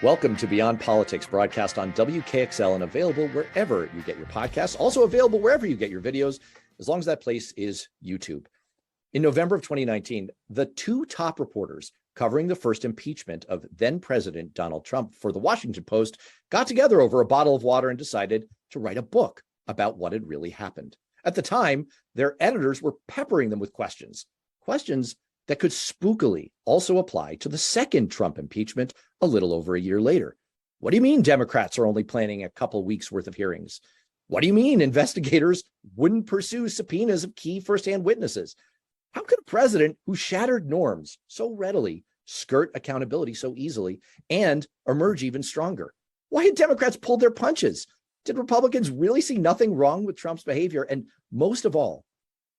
Welcome to Beyond Politics, broadcast on WKXL and available wherever you get your podcasts. Also available wherever you get your videos, as long as that place is YouTube. In November of 2019, the two top reporters covering the first impeachment of then President Donald Trump for the Washington Post got together over a bottle of water and decided to write a book about what had really happened. At the time, their editors were peppering them with questions that could spookily also apply to the second Trump impeachment a little over a year later. What do you mean Democrats are only planning a couple weeks worth of hearings? What do you mean investigators wouldn't pursue subpoenas of key firsthand witnesses? How could a president who shattered norms so readily skirt accountability so easily and emerge even stronger? Why had Democrats pulled their punches? Did Republicans really see nothing wrong with Trump's behavior? And most of all,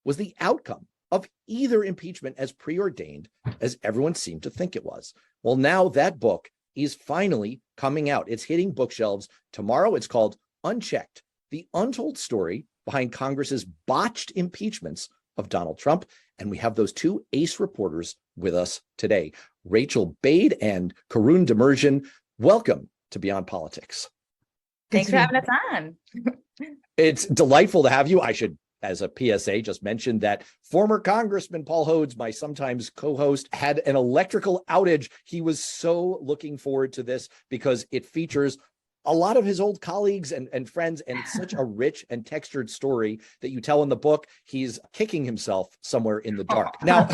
was the outcome of either impeachment as preordained as everyone seemed to think it was? Well, now that book is finally coming out. It's hitting bookshelves tomorrow. It's called Unchecked, the untold story behind Congress's botched impeachments of Donald Trump. And we have those two ace reporters with us today, Rachael Bade and Karoun Demirjian. Welcome to Beyond Politics. Thanks for having us on. It's delightful to have you. I should, as a PSA, just mention that former Congressman Paul Hodes, my sometimes co-host, had an electrical outage. He was so looking forward to this because it features a lot of his old colleagues and friends, and it's such a rich and textured story that you tell in the book. He's kicking himself somewhere in the dark. Now,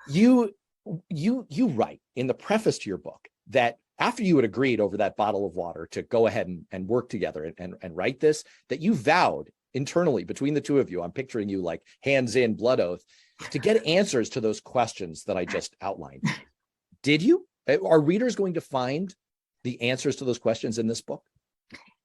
you write in the preface to your book that after you had agreed over that bottle of water to go ahead and work together and write this, that you vowed internally between the two of you, I'm picturing you like hands in, blood oath, to get answers to those questions that I just outlined. Did you? Are readers going to find the answers to those questions in this book?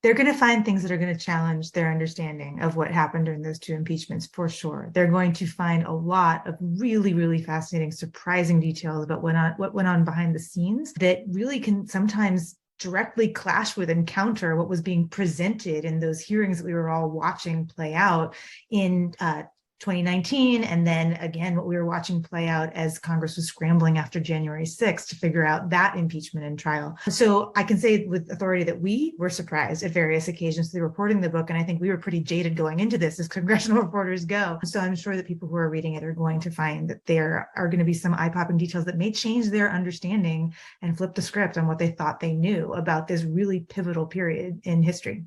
They're going to find things that are going to challenge their understanding of what happened during those two impeachments, for sure. They're going to find a lot of really, really fascinating, surprising details about what went on behind the scenes that really can sometimes directly clash with and counter what was being presented in those hearings that we were all watching play out in 2019, and then again what we were watching play out as Congress was scrambling after January 6th to figure out that impeachment and trial. So I can say with authority that we were surprised at various occasions through reporting the book, and I think we were pretty jaded going into this as congressional reporters go. So I'm sure that people who are reading it are going to find that there are going to be some eye-popping details that may change their understanding and flip the script on what they thought they knew about this really pivotal period in history.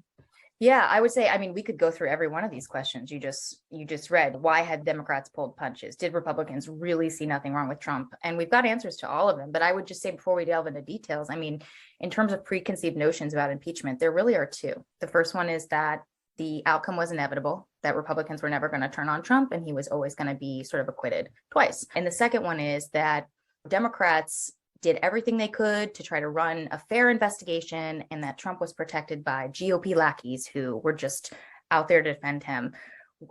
Yeah, I would say, I mean, we could go through every one of these questions you just read. Why had Democrats pulled punches? Did Republicans really see nothing wrong with Trump? And we've got answers to all of them. But I would just say before we delve into details, I mean, in terms of preconceived notions about impeachment, there really are two. The first one is that the outcome was inevitable, that Republicans were never going to turn on Trump and he was always going to be sort of acquitted twice. And the second one is that Democrats did everything they could to try to run a fair investigation and that Trump was protected by GOP lackeys who were just out there to defend him.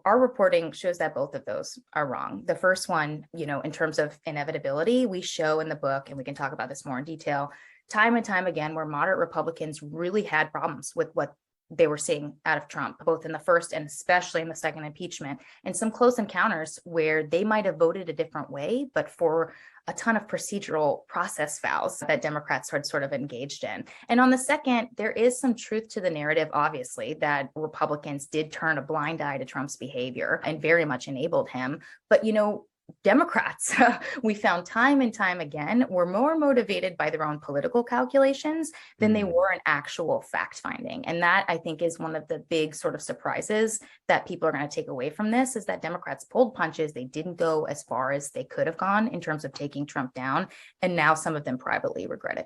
Our reporting shows that both of those are wrong. The first one, in terms of inevitability, we show in the book, and we can talk about this more in detail, time and time again, where moderate Republicans really had problems with what they were seeing out of Trump, both in the first and especially in the second impeachment, and some close encounters where they might have voted a different way, but for a ton of procedural process fouls that Democrats had sort of engaged in. And on the second, there is some truth to the narrative, obviously, that Republicans did turn a blind eye to Trump's behavior and very much enabled him. But, Democrats, we found time and time again, were more motivated by their own political calculations than they were in actual fact finding. And that, I think, is one of the big sort of surprises that people are going to take away from this, is that Democrats pulled punches. They didn't go as far as they could have gone in terms of taking Trump down. And now some of them privately regret it.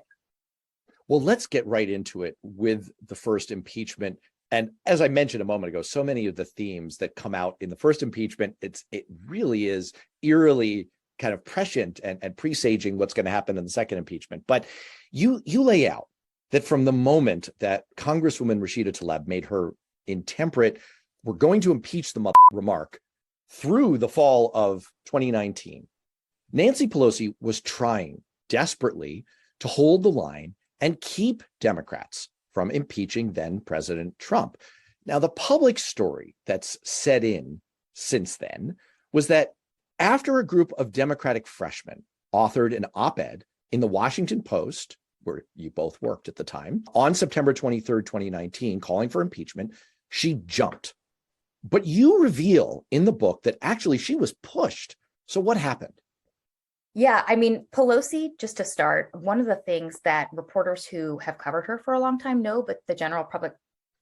Well, let's get right into it with the first impeachment. And as I mentioned a moment ago, so many of the themes that come out in the first impeachment, it really is eerily kind of prescient and presaging what's going to happen in the second impeachment. But you lay out that from the moment that Congresswoman Rashida Tlaib made her intemperate, we're going to impeach the remark through the fall of 2019, Nancy Pelosi was trying desperately to hold the line and keep Democrats from impeaching then President Trump. Now, the public story that's set in since then was that after a group of Democratic freshmen authored an op-ed in the Washington Post where you both worked at the time, on September 23rd, 2019, calling for impeachment, she jumped. But you reveal in the book that actually she was pushed. So what happened? Yeah, I mean, Pelosi, just to start, one of the things that reporters who have covered her for a long time know, but the general public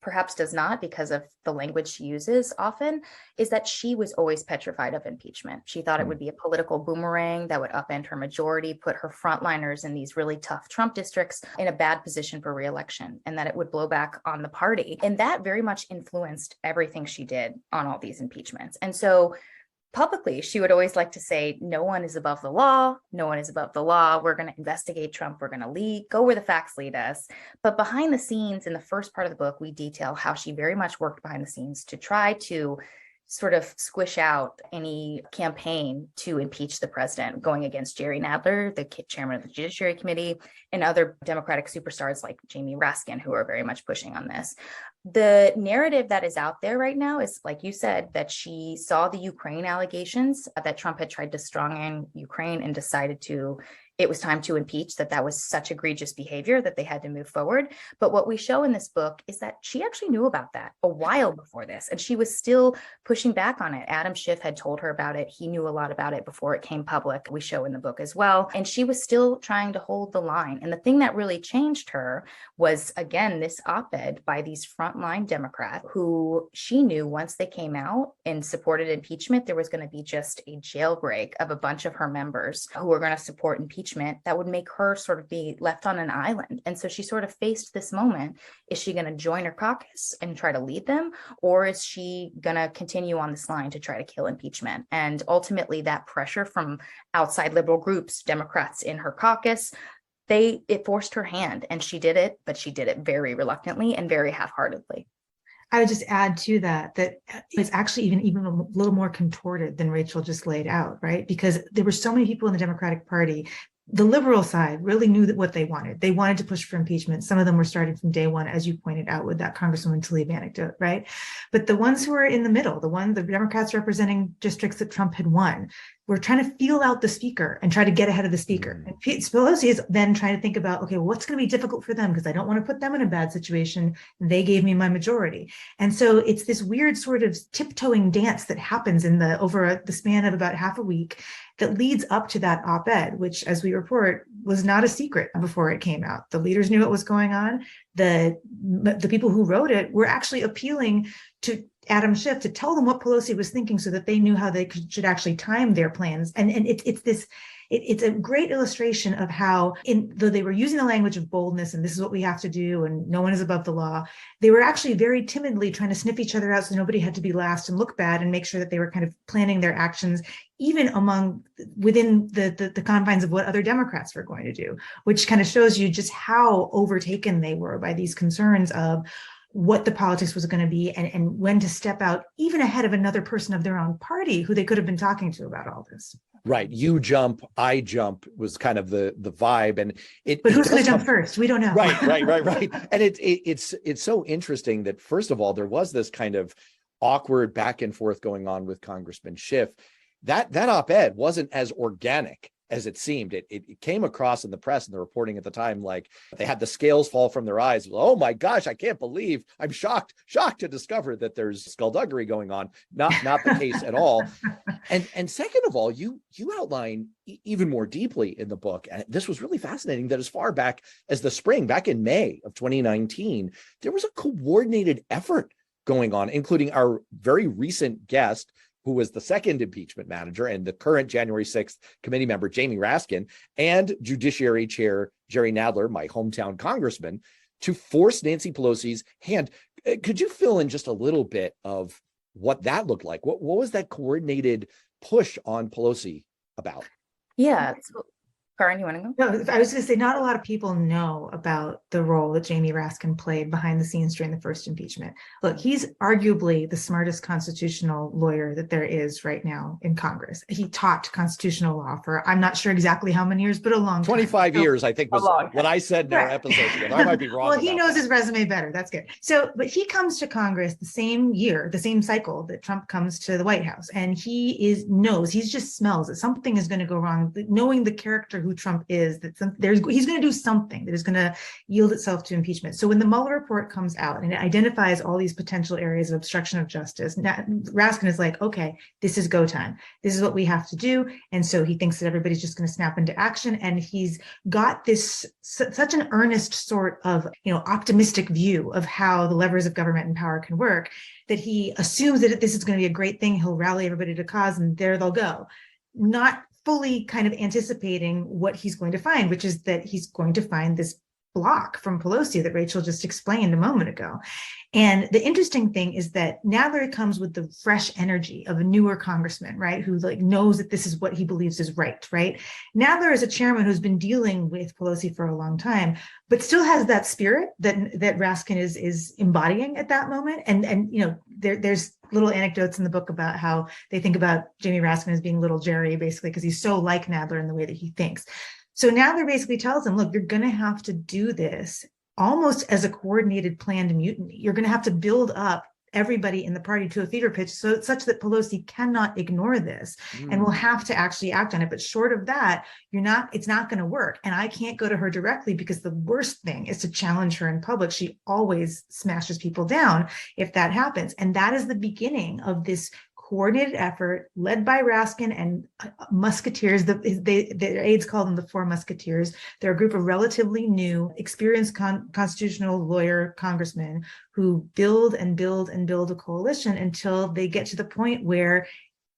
perhaps does not because of the language she uses often, is that she was always petrified of impeachment. She thought it would be a political boomerang that would upend her majority, put her frontliners in these really tough Trump districts in a bad position for reelection, and that it would blow back on the party. And that very much influenced everything she did on all these impeachments. And so publicly, she would always like to say, no one is above the law. No one is above the law. We're going to investigate Trump. We're going to go where the facts lead us. But behind the scenes, in the first part of the book, we detail how she very much worked behind the scenes to try to sort of squish out any campaign to impeach the president, going against Jerry Nadler, the chairman of the Judiciary Committee, and other Democratic superstars like Jamie Raskin, who are very much pushing on this. The narrative that is out there right now is, like you said, that she saw the Ukraine allegations, that Trump had tried to strong-arm Ukraine and decided it was time to impeach, that was such egregious behavior that they had to move forward. But what we show in this book is that she actually knew about that a while before this, and she was still pushing back on it. Adam Schiff had told her about it. He knew a lot about it before it came public. We show in the book as well. And she was still trying to hold the line. And the thing that really changed her was, again, this op-ed by these frontline Democrats who she knew once they came out and supported impeachment, there was going to be just a jailbreak of a bunch of her members who were going to support impeachment that would make her sort of be left on an island. And so she sort of faced this moment. Is she going to join her caucus and try to lead them? Or is she going to continue on this line to try to kill impeachment? And ultimately that pressure from outside liberal groups, Democrats in her caucus, it forced her hand, and she did it, but she did it very reluctantly and very half-heartedly. I would just add to that it's actually even a little more contorted than Rachel just laid out, right? Because there were so many people in the Democratic Party. The liberal side really knew what they wanted. They wanted to push for impeachment. Some of them were starting from day one, as you pointed out with that Congresswoman Tlaib anecdote, right? But the ones who are in the middle, the Democrats representing districts that Trump had won, were trying to feel out the speaker and try to get ahead of the speaker. And Pelosi is then trying to think about, okay, what's going to be difficult for them? Because I don't want to put them in a bad situation. They gave me my majority. And so it's this weird sort of tiptoeing dance that happens over the span of about half a week that leads up to that op-ed, which, as we report, was not a secret before it came out. The leaders knew what was going on. The people who wrote it were actually appealing to Adam Schiff to tell them what Pelosi was thinking so that they knew how they should actually time their plans. And it's a great illustration of how, though they were using the language of boldness and this is what we have to do and no one is above the law, they were actually very timidly trying to sniff each other out so nobody had to be last and look bad, and make sure that they were kind of planning their actions even within the confines of what other Democrats were going to do, which kind of shows you just how overtaken they were by these concerns of what the politics was going to be and when to step out, even ahead of another person of their own party who they could have been talking to about all this. Right. You jump, I jump was kind of the vibe. And But who's going to jump first? We don't know. Right. And it's so interesting that, first of all, there was this kind of awkward back and forth going on with Congressman Schiff. That op-ed wasn't as organic as it seemed. It came across in the press and the reporting at the time like they had the scales fall from their eyes. Oh my gosh, I can't believe, I'm shocked to discover that there's skullduggery going on. Not the case at all. And second of all, you outline even more deeply in the book, and this was really fascinating, that as far back as the spring, back in May of 2019, there was a coordinated effort going on, including our very recent guest, who was the second impeachment manager and the current January 6th committee member, Jamie Raskin, and Judiciary Chair Jerry Nadler, my hometown congressman, to force Nancy Pelosi's hand. Could you fill in just a little bit of what that looked like? What was that coordinated push on Pelosi about? Yeah. So, Karoun, you want to go? No, I was going to say, not a lot of people know about the role that Jamie Raskin played behind the scenes during the first impeachment. Look, he's arguably the smartest constitutional lawyer that there is right now in Congress. He taught constitutional law for, I'm not sure exactly how many years, but a long 25 time. years, I think, was what I said in our episode. I might be wrong. Well, he knows his resume better. That's good. So, but he comes to Congress the same year, the same cycle that Trump comes to the White House. And he just smells that something is going to go wrong, knowing the character who who Trump is, that he's going to do something that is going to yield itself to impeachment. So when the Mueller report comes out and it identifies all these potential areas of obstruction of justice, Raskin is like, okay, this is go time. This is what we have to do. And so he thinks that everybody's just going to snap into action. And he's got this such an earnest sort of, optimistic view of how the levers of government and power can work, that he assumes that this is going to be a great thing. He'll rally everybody to cause, and there they'll go. Not fully kind of anticipating what he's going to find, which is that he's going to find this block from Pelosi that Rachel just explained a moment ago. And the interesting thing is that Nadler comes with the fresh energy of a newer congressman, right? Who knows that this is what he believes is right? Nadler is a chairman who's been dealing with Pelosi for a long time, but still has that spirit that Raskin is embodying at that moment. And there's little anecdotes in the book about how they think about Jamie Raskin as being little Jerry, basically, because he's so like Nadler in the way that he thinks. So Nadler basically tells him, look, you're going to have to do this almost as a coordinated planned mutiny. You're going to have to build up everybody in the party to a fever pitch such that Pelosi cannot ignore this and will have to actually act on it. But short of that, it's not going to work. And I can't go to her directly because the worst thing is to challenge her in public. She always smashes people down if that happens. And that is the beginning of this coordinated effort led by Raskin and musketeers. Their aides call them the Four Musketeers. They're a group of relatively new, experienced constitutional lawyer congressmen who build and build and build a coalition until they get to the point where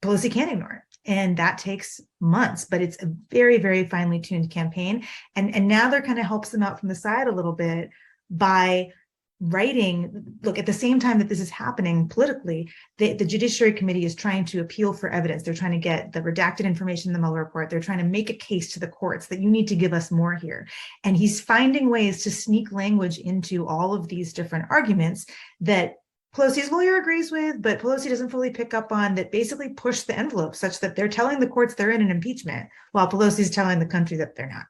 Pelosi can't ignore it. And that takes months, but it's a very, very finely tuned campaign. And Nadler kind of helps them out from the side a little bit by writing, look, at the same time that this is happening politically, the Judiciary Committee is trying to appeal for evidence. They're trying to get the redacted information in the Mueller report. They're trying to make a case to the courts that you need to give us more here. And he's finding ways to sneak language into all of these different arguments that Pelosi's lawyer agrees with, but Pelosi doesn't fully pick up on, that basically push the envelope such that they're telling the courts they're in an impeachment while Pelosi's telling the country that they're not.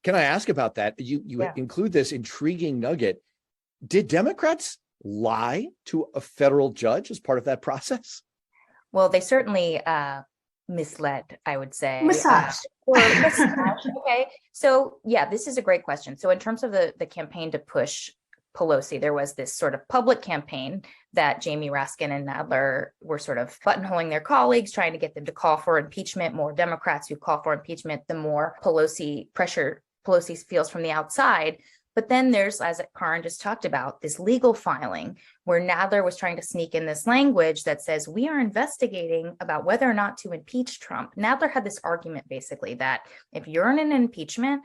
Can I ask about that? You include this intriguing nugget. Did Democrats lie to a federal judge as part of that process? Well, they certainly misled, I would say. Massaged. Okay. So yeah, this is a great question. So in terms of the campaign to push Pelosi, there was this sort of public campaign that Jamie Raskin and Nadler were sort of buttonholing their colleagues, trying to get them to call for impeachment. More Democrats who call for impeachment, the more pressure Pelosi feels from the outside. But then there's, as Karoun just talked about, this legal filing where Nadler was trying to sneak in this language that says, we are investigating about whether or not to impeach Trump. Nadler had this argument basically that if you're in an impeachment,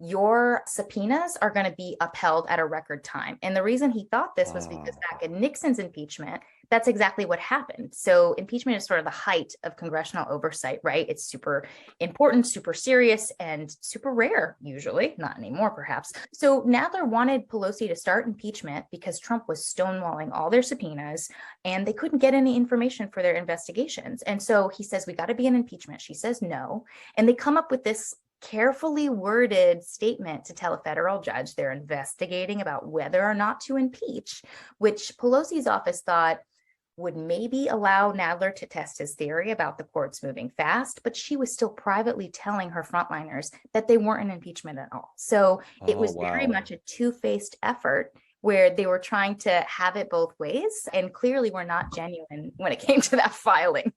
your subpoenas are going to be upheld at a record time. And the reason he thought this was because back in Nixon's impeachment, that's exactly what happened. So impeachment is sort of the height of congressional oversight, right? It's super important, super serious, and super rare, usually, not anymore, perhaps. So Nadler wanted Pelosi to start impeachment because Trump was stonewalling all their subpoenas and they couldn't get any information for their investigations. And so he says, we got to be in impeachment. She says no. And they come up with this carefully worded statement to tell a federal judge they're investigating about whether or not to impeach, which Pelosi's office thought would maybe allow Nadler to test his theory about the courts moving fast, but she was still privately telling her frontliners that they weren't in impeachment at all. So it was very much a two-faced effort where they were trying to have it both ways and clearly were not genuine when it came to that filing.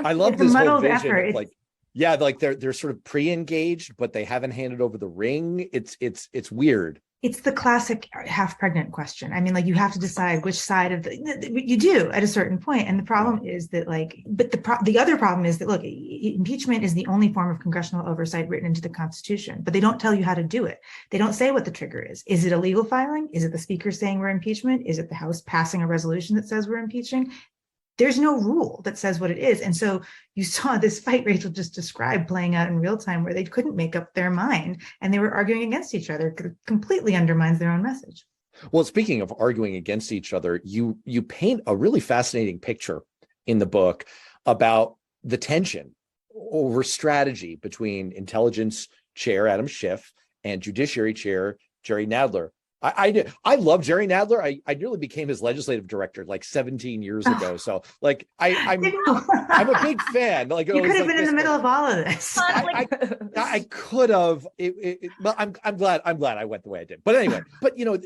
I love this whole vision of like they're sort of pre-engaged, but they haven't handed over the ring. It's weird. It's the classic half pregnant question. I mean, like, you have to decide which side of you do at a certain point. And the problem is that, the other problem is that, look, impeachment is the only form of congressional oversight written into the Constitution, but they don't tell you how to do it. They don't say what the trigger is. Is it a legal filing? Is it the speaker saying we're impeachment? Is it the House passing a resolution that says we're impeaching? There's no rule that says what it is. And so you saw this fight Rachel just described playing out in real time where they couldn't make up their mind and they were arguing against each other. It completely undermines their own message. Well, speaking of arguing against each other, you paint a really fascinating picture in the book about the tension over strategy between intelligence chair Adam Schiff and Judiciary chair Jerry Nadler. I did. I love Jerry Nadler. I nearly became his legislative director like 17 years ago. So like I'm a big fan. Like you could have been in the middle one. of all of this. I could have. Well, I'm glad I went the way I did. But anyway,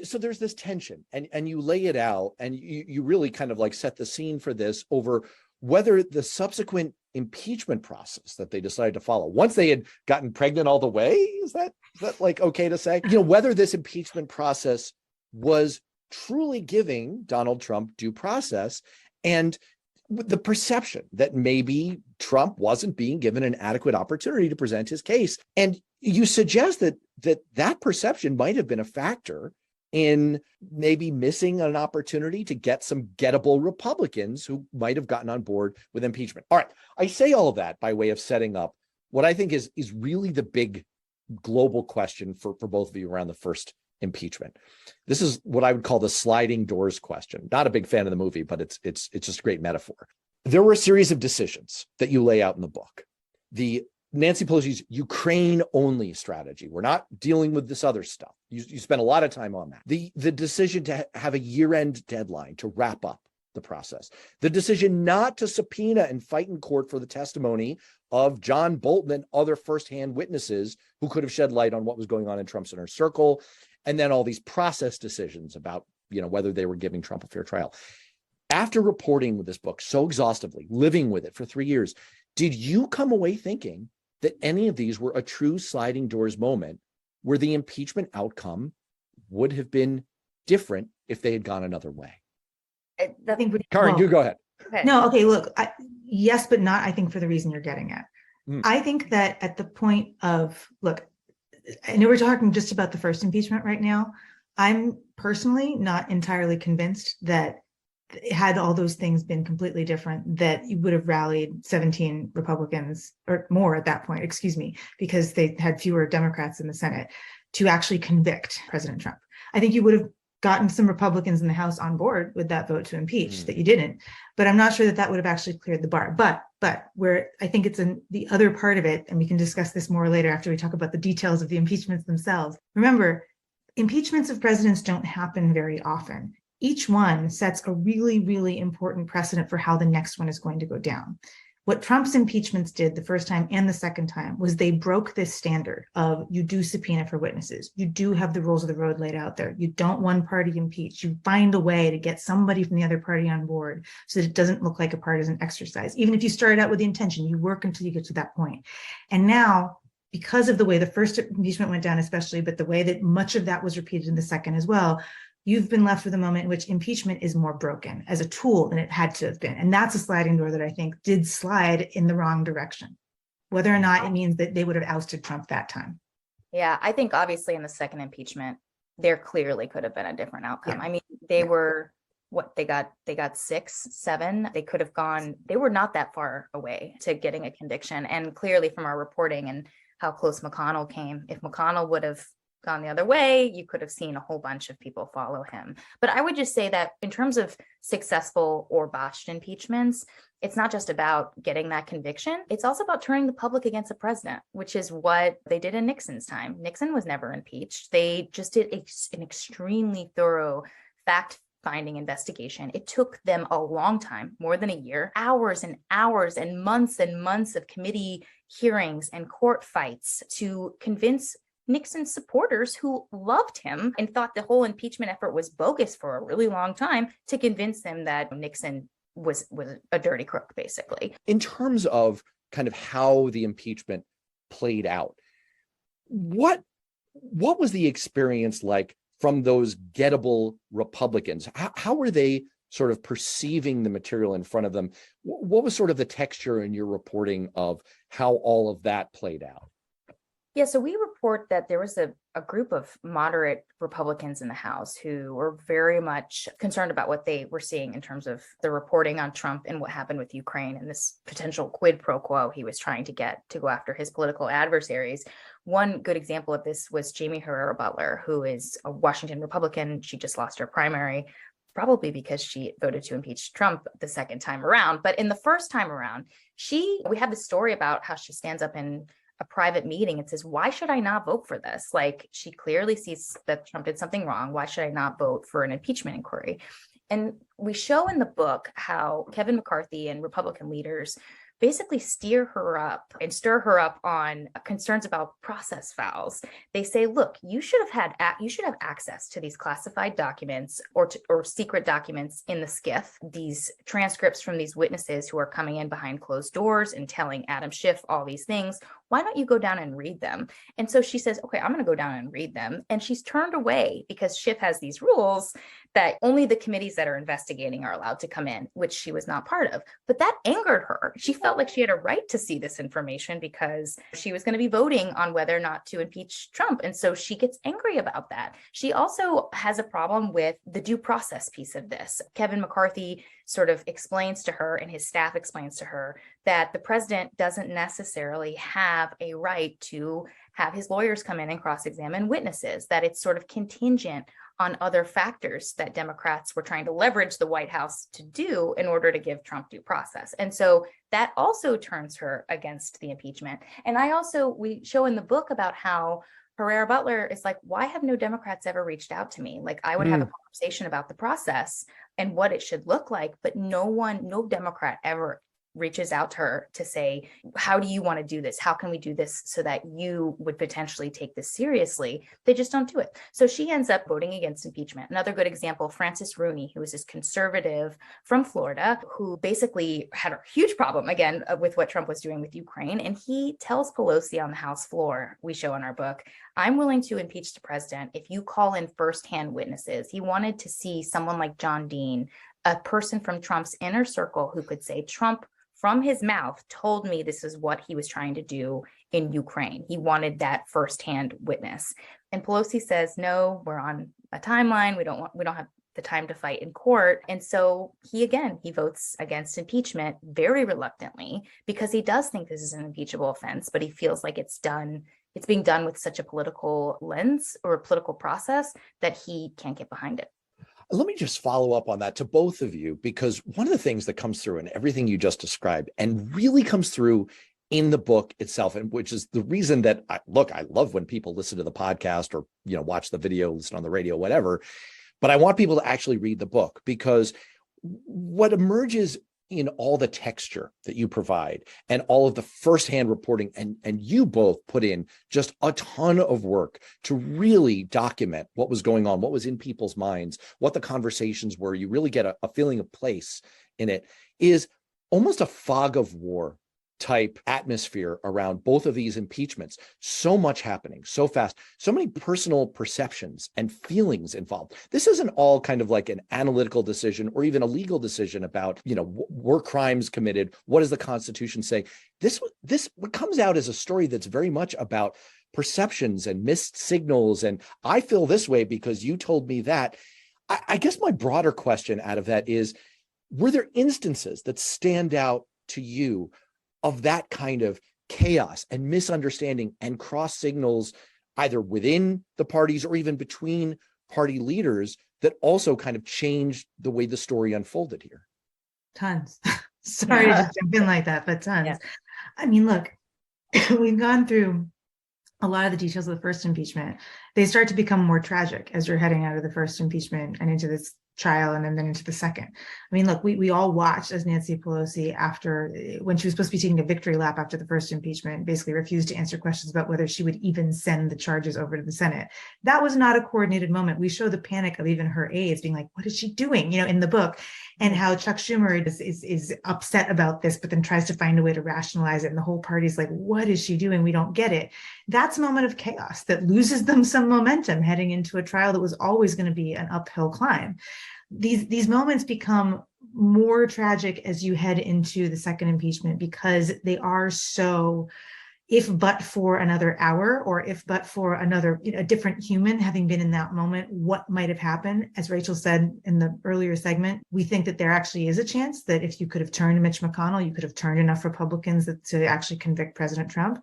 so there's this tension, and you lay it out, and you really kind of like set the scene for this over whether the subsequent impeachment process that they decided to follow, once they had gotten pregnant all the way, is that like okay to say? Whether this impeachment process was truly giving Donald Trump due process, and the perception that maybe Trump wasn't being given an adequate opportunity to present his case. And you suggest that perception might have been a factor in maybe missing an opportunity to get some gettable Republicans who might have gotten on board with impeachment. All right. I say all of that by way of setting up what I think is really the big global question for both of you around the first impeachment. This is what I would call the sliding doors question. Not a big fan of the movie, but it's just a great metaphor. There were a series of decisions that you lay out in the book. The Nancy Pelosi's Ukraine-only strategy. We're not dealing with this other stuff. You spent a lot of time on that. The decision to have a year-end deadline to wrap up the process. The decision not to subpoena and fight in court for the testimony of John Bolton and other firsthand witnesses who could have shed light on what was going on in Trump's inner circle. And then all these process decisions about, whether they were giving Trump a fair trial. After reporting with this book so exhaustively, living with it for 3 years, did you come away thinking that any of these were a true sliding doors moment where the impeachment outcome would have been different if they had gone another way? I think Karoun, you go ahead. No, okay, look, yes, but not, I think, for the reason you're getting at. I think that at the point of, look, I know we're talking just about the first impeachment right now. I'm personally not entirely convinced that had all those things been completely different, that you would have rallied 17 Republicans or more at that point, because they had fewer Democrats in the Senate to actually convict President Trump. I think you would have gotten some Republicans in the House on board with that vote to impeach that you didn't, but I'm not sure that would have actually cleared the bar. But where I think it's in the other part of it, and we can discuss this more later after we talk about the details of the impeachments themselves. Remember, impeachments of presidents don't happen very often. Each one sets a really, really important precedent for how the next one is going to go down. What Trump's impeachments did the first time and the second time was they broke this standard of you do subpoena for witnesses. You do have the rules of the road laid out there. You don't one party impeach. You find a way to get somebody from the other party on board so that it doesn't look like a partisan exercise. Even if you started out with the intention, you work until you get to that point. And now, because of the way the first impeachment went down, especially, but the way that much of that was repeated in the second as well, you've been left with a moment in which impeachment is more broken as a tool than it had to have been. And that's a sliding door that I think did slide in the wrong direction, whether or not it means that they would have ousted Trump that time. Yeah, I think obviously in the second impeachment, there clearly could have been a different outcome. Yeah. I mean, they were, they got 6, 7. They could have gone, they were not that far away to getting a conviction. And clearly from our reporting and how close McConnell came, if McConnell would have gone the other way, you could have seen a whole bunch of people follow him. But I would just say that in terms of successful or botched impeachments, it's not just about getting that conviction. It's also about turning the public against the president, which is what they did in Nixon's time. Nixon was never impeached. They just did an extremely thorough fact-finding investigation. It took them a long time, more than a year, hours and hours and months of committee hearings and court fights to convince Nixon's supporters, who loved him and thought the whole impeachment effort was bogus for a really long time, to convince them that Nixon was a dirty crook, basically. In terms of kind of how the impeachment played out, what was the experience like from those gettable Republicans? How were they sort of perceiving the material in front of them? What was sort of the texture in your reporting of how all of that played out? Yeah, so we report that there was a group of moderate Republicans in the House who were very much concerned about what they were seeing in terms of the reporting on Trump and what happened with Ukraine and this potential quid pro quo he was trying to get to go after his political adversaries. One good example of this was Jamie Herrera Butler, who is a Washington Republican. She just lost her primary, probably because she voted to impeach Trump the second time around. But in the first time around, we have this story about how she stands up in a private meeting and says, why should I not vote for this? Like, she clearly sees that Trump did something wrong. Why should I not vote for an impeachment inquiry? And we show in the book how Kevin McCarthy and Republican leaders basically steer her up and stir her up on concerns about process fouls. They say, look, you should have access to these classified documents or secret documents in the SCIF, these transcripts from these witnesses who are coming in behind closed doors and telling Adam Schiff all these things. Why don't you go down and read them? And so she says, okay, I'm going to go down and read them. And she's turned away because Schiff has these rules that only the committees that are investigating are allowed to come in, which she was not part of. But that angered her. She felt like she had a right to see this information because she was going to be voting on whether or not to impeach Trump. And so she gets angry about that. She also has a problem with the due process piece of this. Kevin McCarthy sort of explains to her, and his staff explains to her, that the president doesn't necessarily have a right to have his lawyers come in and cross-examine witnesses, that it's sort of contingent on other factors that Democrats were trying to leverage the White House to do in order to give Trump due process. And so that also turns her against the impeachment. And we show in the book about how Herrera Butler is like, why have no Democrats ever reached out to me? Like, I would have a conversation about the process and what it should look like, but no Democrat ever reaches out to her to say, how do you want to do this? How can we do this so that you would potentially take this seriously? They just don't do it. So she ends up voting against impeachment. Another good example, Francis Rooney, who was this conservative from Florida, who basically had a huge problem, again, with what Trump was doing with Ukraine. And he tells Pelosi on the House floor, we show in our book, I'm willing to impeach the president if you call in firsthand witnesses. He wanted to see someone like John Dean, a person from Trump's inner circle who could say, Trump, from his mouth, told me this is what he was trying to do in Ukraine. He wanted that firsthand witness. And Pelosi says, no, we're on a timeline. We don't have the time to fight in court. And so he votes against impeachment very reluctantly because he does think this is an impeachable offense, but he feels like it's being done with such a political lens or a political process that he can't get behind it. Let me just follow up on that to both of you, because one of the things that comes through in everything you just described and really comes through in the book itself, and which is the reason that I love when people listen to the podcast or, watch the video, listen on the radio, whatever, but I want people to actually read the book, because what emerges in all the texture that you provide and all of the firsthand reporting, and you both put in just a ton of work to really document what was going on, what was in people's minds, what the conversations were. You really get a feeling of place in it, is almost a fog of war type atmosphere around both of these impeachments. So much happening so fast, so many personal perceptions and feelings involved. This isn't all kind of like an analytical decision or even a legal decision about, were crimes committed? What does the Constitution say? This what comes out as a story that's very much about perceptions and missed signals. And I feel this way because you told me that. I guess my broader question out of that is, were there instances that stand out to you of that kind of chaos and misunderstanding and cross signals, either within the parties or even between party leaders, that also kind of changed the way the story unfolded here? Tons. Sorry to just jump in like that, but tons. Yeah. I mean, look, we've gone through a lot of the details of the first impeachment. They start to become more tragic as you're heading out of the first impeachment and into this trial and then into the second. I mean, look, we all watched as Nancy Pelosi, when she was supposed to be taking a victory lap after the first impeachment, basically refused to answer questions about whether she would even send the charges over to the Senate. That was not a coordinated moment. We show the panic of even her aides being like, what is she doing, in the book, and how Chuck Schumer is upset about this, but then tries to find a way to rationalize it. And the whole party's like, what is she doing? We don't get it. That's a moment of chaos that loses them some momentum heading into a trial that was always going to be an uphill climb. These moments become more tragic as you head into the second impeachment, because they are so, if but for another hour, or if but for another, a different human having been in that moment, what might have happened? As Rachel said in the earlier segment, we think that there actually is a chance that if you could have turned Mitch McConnell, you could have turned enough Republicans to actually convict President Trump.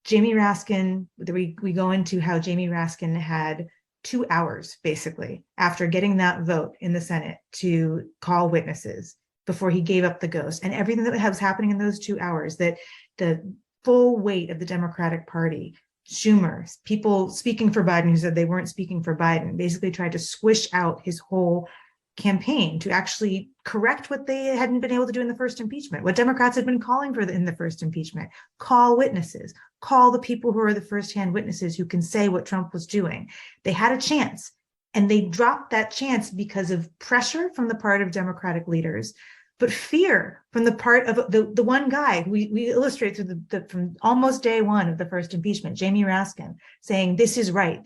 Jamie Raskin, we go into how Jamie Raskin had 2 hours, basically, after getting that vote in the Senate to call witnesses before he gave up the ghost, and everything that was happening in those 2 hours, that the full weight of the Democratic Party, Schumer, people speaking for Biden who said they weren't speaking for Biden, basically tried to squish out his whole campaign to actually correct what they hadn't been able to do in the first impeachment, what Democrats had been calling for in the first impeachment. Call witnesses, call the people who are the firsthand witnesses who can say what Trump was doing. They had a chance, and they dropped that chance because of pressure from the part of Democratic leaders, but fear from the part of the one guy we illustrate through from almost day one of the first impeachment, Jamie Raskin, saying, this is right,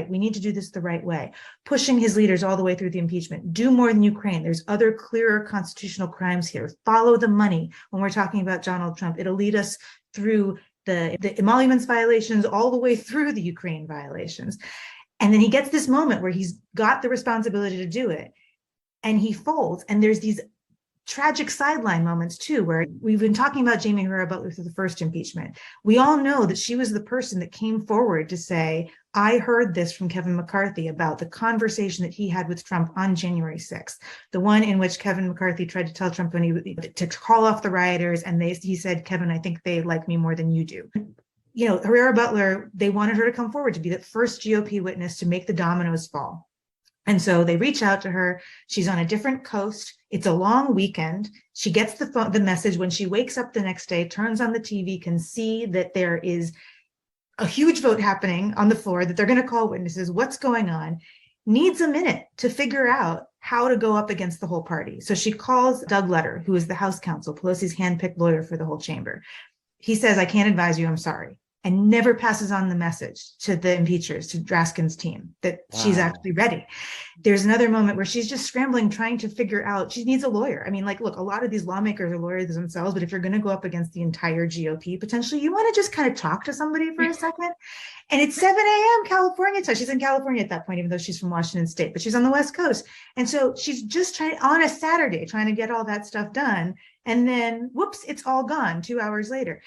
we need to do this the right way, pushing his leaders all the way through the impeachment. Do more than Ukraine. There's other clearer constitutional crimes here. Follow the money when we're talking about Donald Trump. It'll lead us through the emoluments violations all the way through the Ukraine violations. And then he gets this moment where he's got the responsibility to do it, and he folds. And there's these tragic sideline moments too, where we've been talking about Jamie Herrera Butler through the first impeachment. We all know that she was the person that came forward to say, I heard this from Kevin McCarthy about the conversation that he had with Trump on January 6th, the one in which Kevin McCarthy tried to tell Trump to call off the rioters. And he said, Kevin, I think they like me more than you do. You know, Herrera Butler, they wanted her to come forward to be the first GOP witness to make the dominoes fall. And so they reach out to her. She's on a different coast. It's a long weekend. She gets the message when she wakes up the next day, turns on the TV, can see that there is a huge vote happening on the floor, that they're going to call witnesses, what's going on, needs a minute to figure out how to go up against the whole party. So she calls Doug Letter, who is the House counsel, Pelosi's handpicked lawyer for the whole chamber. He says, I can't advise you, I'm sorry. And never passes on the message to the impeachers, to Raskin's team, that she's actually ready. There's another moment where she's just scrambling, trying to figure out, she needs a lawyer. I mean, like, look, a lot of these lawmakers are lawyers themselves, but if you're going to go up against the entire GOP, potentially you want to just kind of talk to somebody for a second. And it's 7 a.m. California time. She's in California at that point, even though she's from Washington State, but she's on the West Coast. And so she's just trying on a Saturday, trying to get all that stuff done. And then, whoops, it's all gone 2 hours later.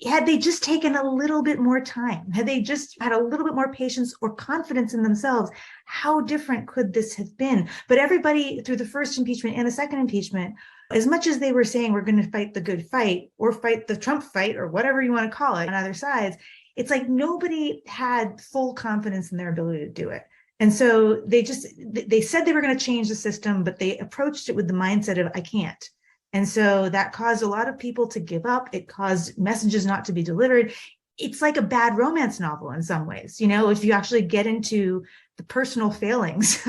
Had they just taken a little bit more time, had they just had a little bit more patience or confidence in themselves, how different could this have been? But everybody through the first impeachment and the second impeachment, as much as they were saying we're going to fight the good fight or fight the Trump fight or whatever you want to call it on either sides, it's like nobody had full confidence in their ability to do it. And so they said they were going to change the system, but they approached it with the mindset of, I can't. And so that caused a lot of people to give up. It caused messages not to be delivered. It's like a bad romance novel in some ways. You know, if you actually get into the personal failings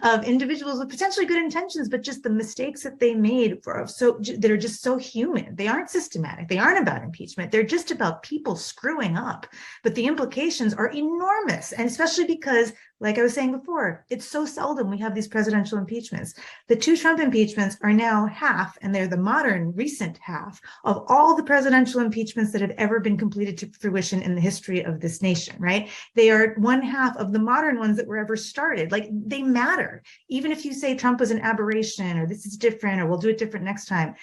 of individuals with potentially good intentions, but just the mistakes that they made that are just so human. They aren't systematic. They aren't about impeachment. They're just about people screwing up. But the implications are enormous. And especially because, like I was saying before, it's so seldom we have these presidential impeachments. The two Trump impeachments are now half, and they're the modern recent half of all the presidential impeachments that have ever been completed to fruition in the history of this nation, right? They are one half of the modern ones that were ever started. Like, they matter. Even if you say Trump was an aberration or this is different or we'll do it different next time,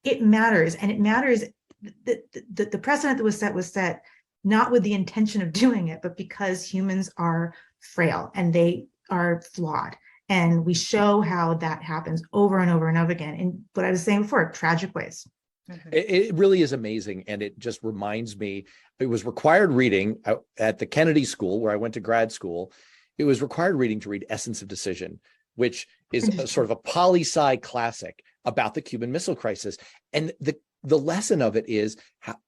it matters. And it matters that the precedent that was set not with the intention of doing it, but because humans are frail and they are flawed. And we show how that happens over and over and over again in what I was saying before, tragic ways. It really is amazing. And it just reminds me, it was required reading at the Kennedy School where I went to grad school. It was required reading to read Essence of Decision, which is a sort of a poli-sci classic about the Cuban Missile Crisis. And the lesson of it is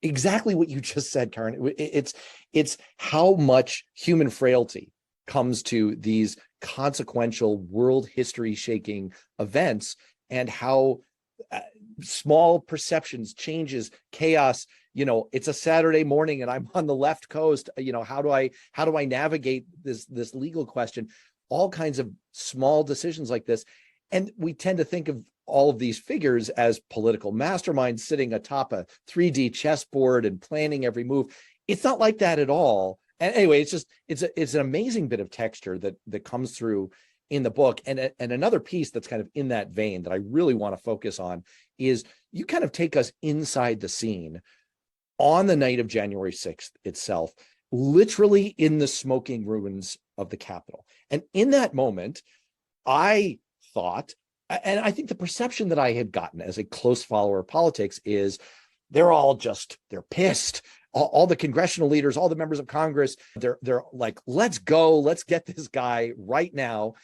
exactly what you just said, Karoun. It's how much human frailty comes to these consequential world history shaking events, and how small perceptions, changes, chaos. You know, it's a Saturday morning and I'm on the left coast. You know, how do I navigate this legal question? All kinds of small decisions like this. And we tend to think of all of these figures as political masterminds sitting atop a 3D chessboard and planning every move. It's not like that at all. And anyway, it's an amazing bit of texture that comes through in the book. And another piece that's kind of in that vein that I really want to focus on is you kind of take us inside the scene on the night of January 6th itself, literally in the smoking ruins of the Capitol. And in that moment, I thought, and I think the perception that I had gotten as a close follower of politics is they're pissed. All the congressional leaders, all the members of Congress, they're like, let's go, let's get this guy right now.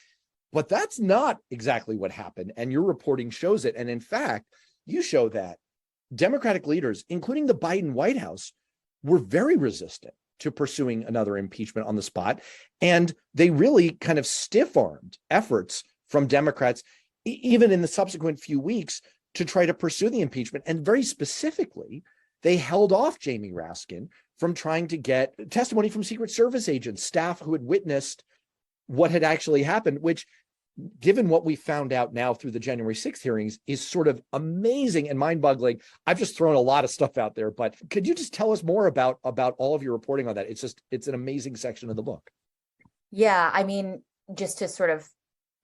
But that's not exactly what happened. And your reporting shows it. And in fact, you show that Democratic leaders, including the Biden White House, were very resistant to pursuing another impeachment on the spot. And they really kind of stiff-armed efforts from Democrats, even in the subsequent few weeks, to try to pursue the impeachment. And very specifically, they held off Jamie Raskin from trying to get testimony from Secret Service agents, staff who had witnessed what had actually happened, which, given what we found out now through the January 6th hearings, is sort of amazing and mind-boggling. I've just thrown a lot of stuff out there, but could you just tell us more about all of your reporting on that? It's an amazing section of the book. Yeah, I mean, just to sort of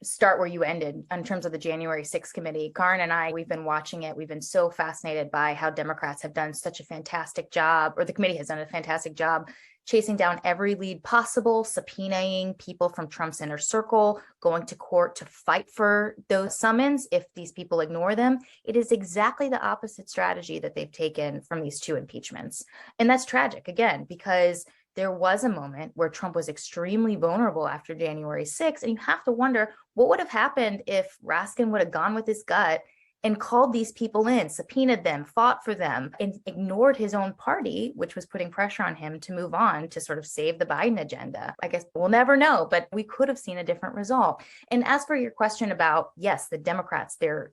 start where you ended in terms of the January 6th committee, Karoun and I, we've been watching it. We've been so fascinated by how Democrats have done such a fantastic job, or the committee has done a fantastic job chasing down every lead possible, subpoenaing people from Trump's inner circle, going to court to fight for those summons if these people ignore them. It is exactly the opposite strategy that they've taken from these two impeachments. And that's tragic, again, because there was a moment where Trump was extremely vulnerable after January 6th. And you have to wonder what would have happened if Raskin would have gone with his gut and called these people in, subpoenaed them, fought for them, and ignored his own party, which was putting pressure on him to move on to sort of save the Biden agenda. I guess we'll never know, but we could have seen a different result. And as for your question about, yes, the Democrats, their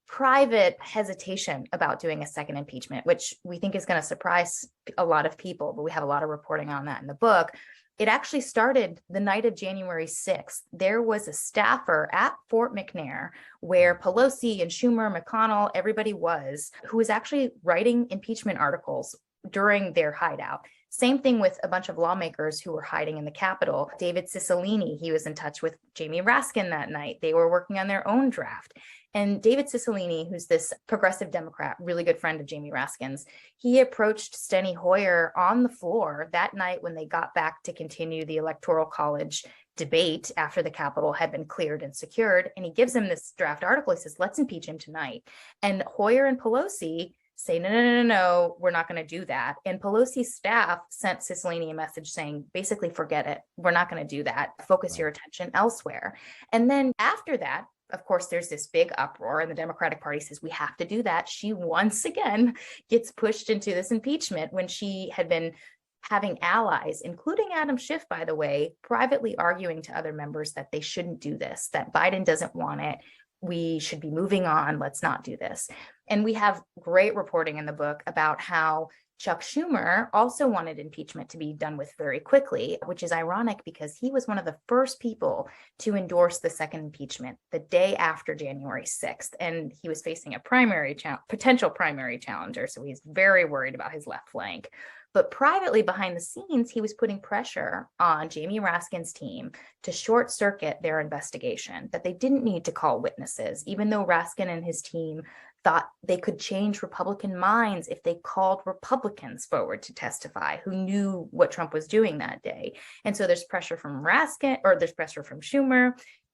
private hesitation about doing a second impeachment, which we think is going to surprise a lot of people, but we have a lot of reporting on that in the book. It actually started the night of January 6th. There was a staffer at Fort McNair where Pelosi and Schumer, McConnell, everybody was, who was actually writing impeachment articles during their hideout. Same thing with a bunch of lawmakers who were hiding in the Capitol. David Cicilline, he was in touch with Jamie Raskin that night. They were working on their own draft. And David Cicilline, who's this progressive Democrat, really good friend of Jamie Raskin's, he approached Steny Hoyer on the floor that night when they got back to continue the Electoral College debate after the Capitol had been cleared and secured. And he gives him this draft article. He says, let's impeach him tonight. And Hoyer and Pelosi say, no, we're not going to do that. And Pelosi's staff sent Cicilline a message saying, basically, forget it. We're not going to do that. Focus your attention elsewhere. And then after that, of course, there's this big uproar and the Democratic Party says, we have to do that. She once again gets pushed into this impeachment when she had been having allies, including Adam Schiff, by the way, privately arguing to other members that they shouldn't do this, that Biden doesn't want it. We should be moving on. Let's not do this. And we have great reporting in the book about how Chuck Schumer also wanted impeachment to be done with very quickly, which is ironic because he was one of the first people to endorse the second impeachment the day after January 6th. And he was facing a potential primary challenger. So he's very worried about his left flank. But privately behind the scenes, he was putting pressure on Jamie Raskin's team to short circuit their investigation, that they didn't need to call witnesses, even though Raskin and his team thought they could change Republican minds if they called Republicans forward to testify who knew what Trump was doing that day. And so there's pressure from Raskin, or there's pressure from Schumer.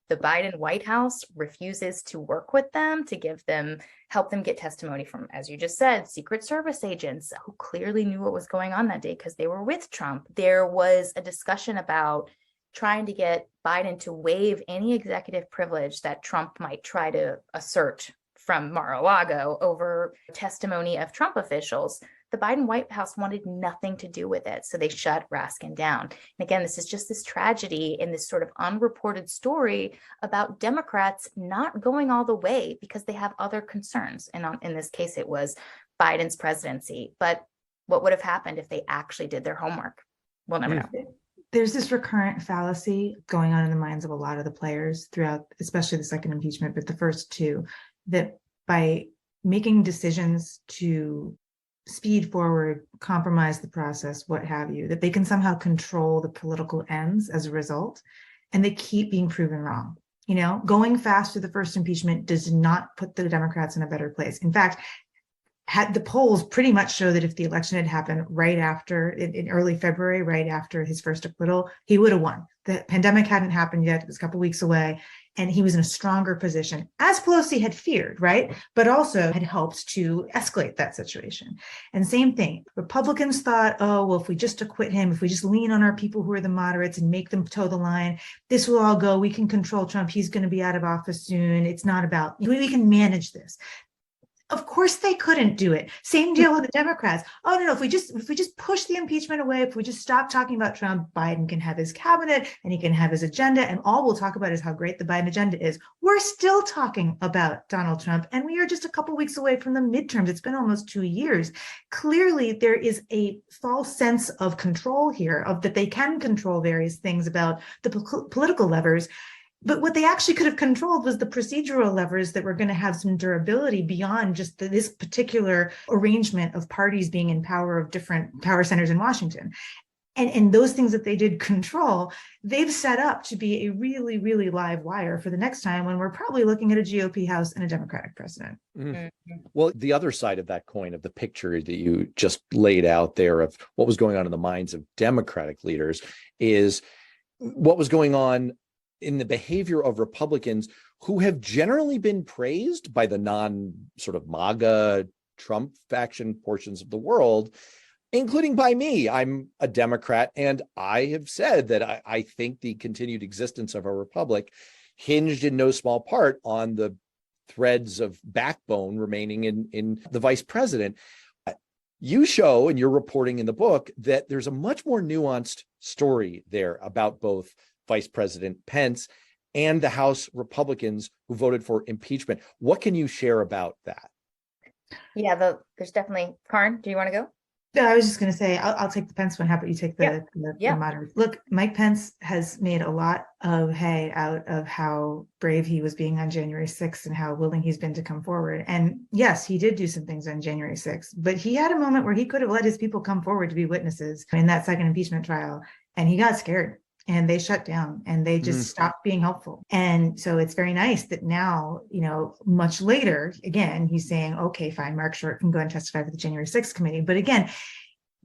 The Biden White House refuses to work with them, to help them get testimony from, as you just said, Secret Service agents who clearly knew what was going on that day because they were with Trump. There was a discussion about trying to get Biden to waive any executive privilege that Trump might try to assert from Mar-a-Lago over testimony of Trump officials. The Biden White House wanted nothing to do with it, so they shut Raskin down. And again, this is just this tragedy in this sort of unreported story about Democrats not going all the way because they have other concerns. And in this case, it was Biden's presidency. But what would have happened if they actually did their homework? We'll never know. There's this recurrent fallacy going on in the minds of a lot of the players throughout, especially the second impeachment, but the first two, that by making decisions to speed forward, compromise the process, what have you, that they can somehow control the political ends as a result, and they keep being proven wrong. You know, going fast through the first impeachment does not put the Democrats in a better place. In fact, had the polls pretty much show that if the election had happened right after, in early February, right after his first acquittal, he would have won. The pandemic hadn't happened yet. It was a couple of weeks away. And he was in a stronger position, as Pelosi had feared, right? But also had helped to escalate that situation. And same thing, Republicans thought, oh, well, if we just acquit him, if we just lean on our people who are the moderates and make them toe the line, this will all go. We can control Trump. He's going to be out of office soon. It's not about, we can manage this. Of course they couldn't do it. Same deal with the Democrats. Oh no, if we just push the impeachment away, if we just stop talking about Trump, Biden can have his cabinet and he can have his agenda, and all we'll talk about is how great the Biden agenda is. We're still talking about Donald Trump, and we are just a couple weeks away from the midterms. It's been almost 2 years. Clearly, there is a false sense of control here, of that they can control various things about the political levers. But what they actually could have controlled was the procedural levers that were going to have some durability beyond just this particular arrangement of parties being in power of different power centers in Washington. And those things that they did control, they've set up to be a really, really live wire for the next time when we're probably looking at a GOP House and a Democratic president. Mm-hmm. Well, the other side of that coin, of the picture that you just laid out there of what was going on in the minds of Democratic leaders, is what was going on in the behavior of Republicans who have generally been praised by the sort of MAGA Trump faction portions of the world, including by me. I'm a Democrat, and I have said that I think the continued existence of our republic hinged in no small part on the threads of backbone remaining in the vice president. You show, and you're reporting in the book, that there's a much more nuanced story there about both Vice President Pence and the House Republicans who voted for impeachment. What can you share about that? Yeah, there's definitely, Karoun, do you want to go? No, I was just going to say, I'll take the Pence one. How about you take the moderate? Look, Mike Pence has made a lot of hay out of how brave he was being on January 6th and how willing he's been to come forward. And yes, he did do some things on January 6th, but he had a moment where he could have let his people come forward to be witnesses in that second impeachment trial, and he got scared. And they shut down and they just stopped being helpful. And so it's very nice that now, much later, again, he's saying, okay, fine, Mark Short can go and testify for the January 6th committee. But again,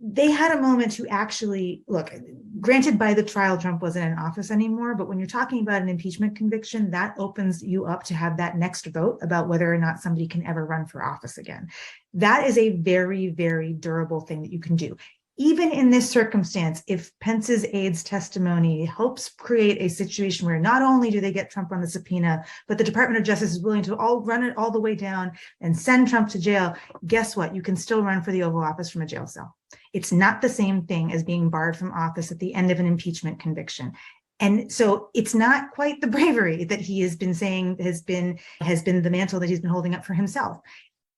they had a moment to actually look, granted by the trial, Trump wasn't in office anymore, but when you're talking about an impeachment conviction, that opens you up to have that next vote about whether or not somebody can ever run for office again. That is a very, very durable thing that you can do. Even in this circumstance, if Pence's aide's testimony helps create a situation where not only do they get Trump on the subpoena, but the Department of Justice is willing to run it all the way down and send Trump to jail, guess what? You can still run for the Oval Office from a jail cell. It's not the same thing as being barred from office at the end of an impeachment conviction. And so it's not quite the bravery that he has been saying has been the mantle that he's been holding up for himself.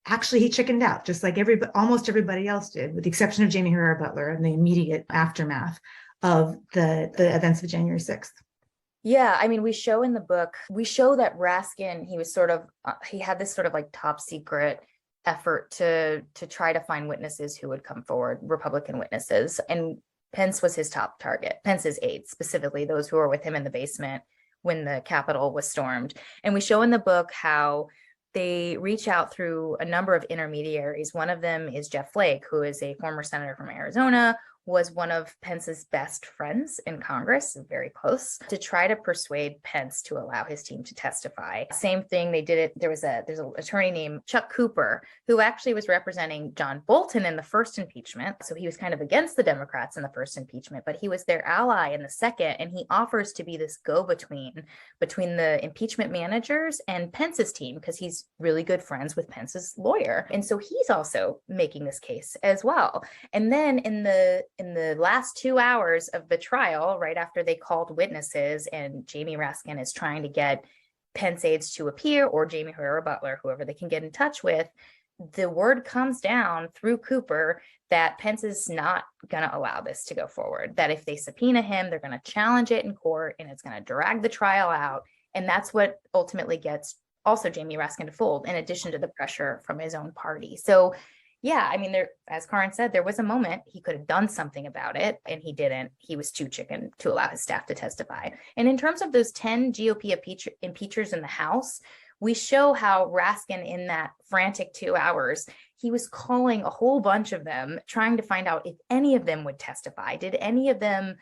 Actually, he chickened out, just like almost everybody else did, with the exception of Jamie Herrera Butler and the immediate aftermath of the events of January 6th. Yeah, I mean, we show in the book, that Raskin, he had this sort of like top secret effort to try to find witnesses who would come forward, Republican witnesses. And Pence was his top target, Pence's aides, specifically those who were with him in the basement when the Capitol was stormed. And we show in the book how they reach out through a number of intermediaries. One of them is Jeff Flake, who is a former senator from Arizona, was one of Pence's best friends in Congress, very close, to try to persuade Pence to allow his team to testify. Same thing, they did it. There's an attorney named Chuck Cooper, who actually was representing John Bolton in the first impeachment. So he was kind of against the Democrats in the first impeachment, but he was their ally in the second. And he offers to be this go-between between the impeachment managers and Pence's team, because he's really good friends with Pence's lawyer. And so he's also making this case as well. And then in the last 2 hours of the trial, right after they called witnesses and Jamie Raskin is trying to get Pence aides to appear, or Jamie Herrera Butler, whoever they can get in touch with, the word comes down through Cooper that Pence is not going to allow this to go forward, that if they subpoena him, they're going to challenge it in court and it's going to drag the trial out. And that's what ultimately gets also Jamie Raskin to fold, in addition to the pressure from his own party. So yeah, I mean, there, as Karoun said, there was a moment he could have done something about it, and he didn't. He was too chicken to allow his staff to testify. And in terms of those 10 GOP impeachers in the House, we show how Raskin, in that frantic 2 hours, he was calling a whole bunch of them, trying to find out if any of them would testify. Did any of them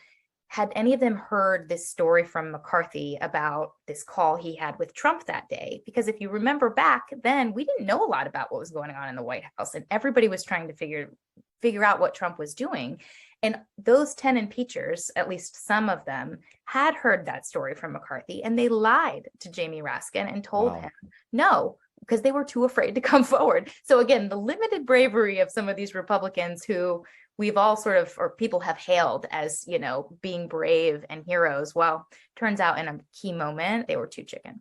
had any of them heard this story from McCarthy about this call he had with Trump that day? Because if you remember back then, we didn't know a lot about what was going on in the White House, and everybody was trying to figure out what Trump was doing. And those 10 impeachers, at least some of them, had heard that story from McCarthy, and they lied to Jamie Raskin and told him no, because they were too afraid to come forward. So again, the limited bravery of some of these Republicans who we've all sort of, or people have hailed as, being brave and heroes. Well, turns out in a key moment, they were too chicken.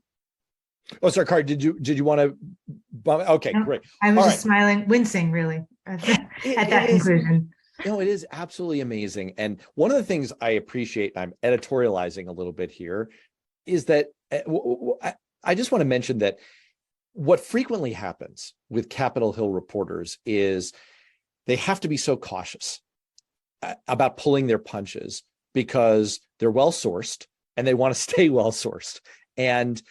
Oh, sorry, Karoun, did you want to okay, no, great. I was all just smiling, wincing really at that conclusion. It is absolutely amazing. And one of the things I appreciate, I'm editorializing a little bit here, is that I just want to mention that what frequently happens with Capitol Hill reporters is they have to be so cautious about pulling their punches because they're well-sourced and they want to stay well-sourced. And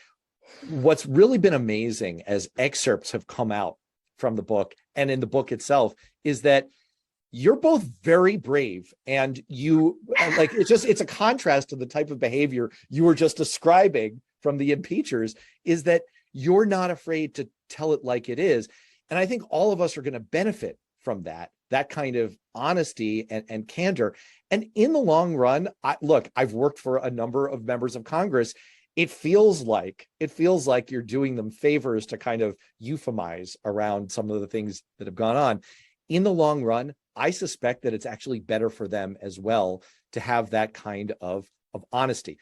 what's really been amazing as excerpts have come out from the book and in the book itself is that you're both very brave, and it's a contrast to the type of behavior you were just describing from the impeachers, is that you're not afraid to tell it like it is. And I think all of us are going to benefit from that kind of honesty and candor. And in the long run, I've worked for a number of members of Congress. It feels like you're doing them favors to kind of euphemize around some of the things that have gone on. In the long run, I suspect that it's actually better for them as well to have that kind of honesty.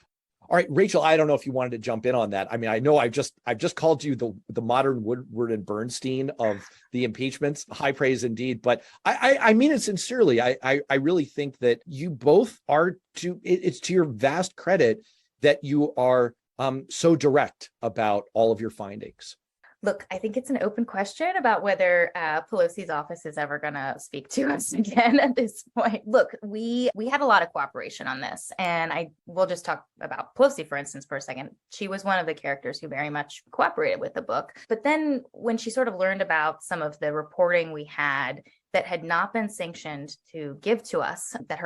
All right, Rachel, I don't know if you wanted to jump in on that. I mean, I know I've just called you the modern Woodward and Bernstein of the impeachments. High praise indeed. But I mean it sincerely. I really think that you both are it's to your vast credit that you are so direct about all of your findings. Look, I think it's an open question about whether Pelosi's office is ever going to speak to us again at this point. Look, we had a lot of cooperation on this, and I will just talk about Pelosi, for instance, for a second. She was one of the characters who very much cooperated with the book. But then when she sort of learned about some of the reporting we had that had not been sanctioned to give to us, that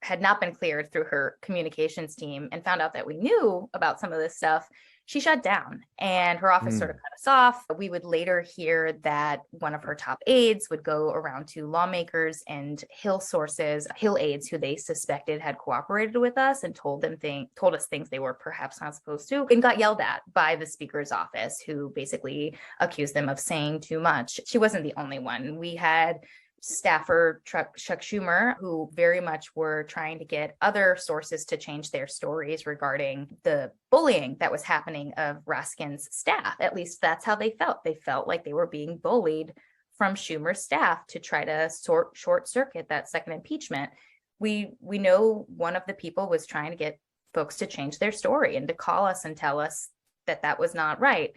had not been cleared through her communications team, and found out that we knew about some of this stuff, she shut down, and her office sort of cut us off. We would later hear that one of her top aides would go around to lawmakers and Hill aides who they suspected had cooperated with us and told us things they were perhaps not supposed to, and got yelled at by the speaker's office, who basically accused them of saying too much. She wasn't the only one. We had staffer Chuck Schumer, who very much were trying to get other sources to change their stories regarding the bullying that was happening of Raskin's staff. At least that's how they felt. They felt like they were being bullied from Schumer's staff to try to short circuit that second impeachment. We know one of the people was trying to get folks to change their story and to call us and tell us that that was not right.